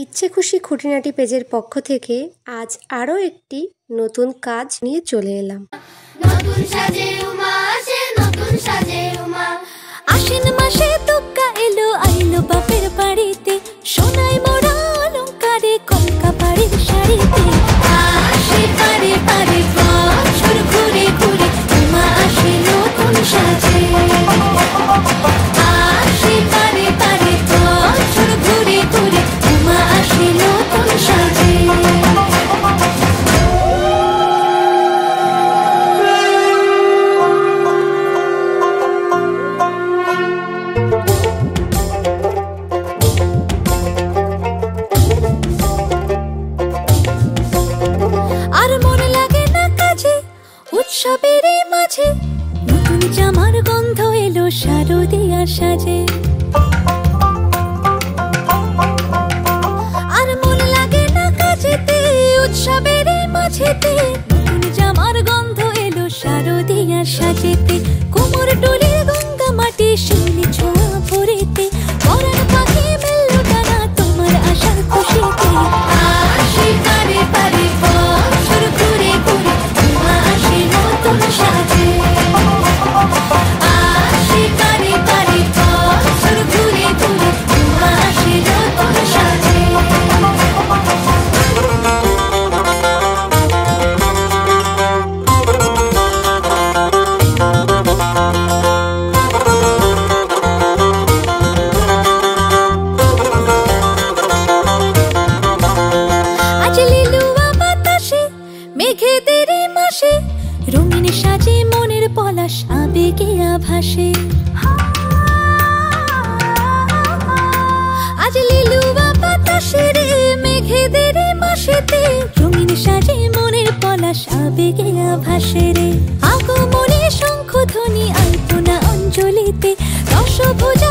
ইচ্ছে খুশি খুঁটিনাটি পেজের পক্ষ থেকে আজ আরও একটি নতুন কাজ নিয়ে চলে এলাম। নতুন সাজে উমা আসে, নতুন সাজে উমা। আশ্বিন মাসে তুক্কা এলো আইলো বাপের বাড়িতে, সোনায় মোড়া অলংকারে কলকা বাড়ির শাড়িতে। আসে পারে পারে বছর ঘুরে ঘুরে উমা আসে নতুন সাজে। আসে পারে পারে বছর ঘুরে ঘুরে উমা আসে নতুন সাজে। উৎসবের মাঝে নতুন জামার গন্ধ এলো শারদিয়ার সাজে। আর মন লাগে না কাজেতে, উৎসবের মাঝেতে নতুন জামার গন্ধ এলো শারদিয়ার সাজেতে। কোমর ডোলে গঙ্গা মাটি শিউলি ছোঁয়া ভরেতে, পরাণ পাখি মেললো ডানা তোমার আশার খুশিতে। আসে পারে পারে বছর ঘুরে ঘুরে উমা আসে নতুন সাজে। আসে পারে পারে বছর ঘুরে ঘুরে উমা আসে নতুন সাজে। আজ লিলুয়া বাতাসে মেঘেদের মাসে, রঙিন সাজে মনের পলাশ আবেগে আভাসে। আজ লিলুয়া বাতাসে রে মেঘেদের মাসেতে, রঙিন সাজে মনের পলাশ আবেগে আভাসে রে। আগমনে শঙ্খ ধ্বনি আলপনা অঞ্জলিতে, দশভুজা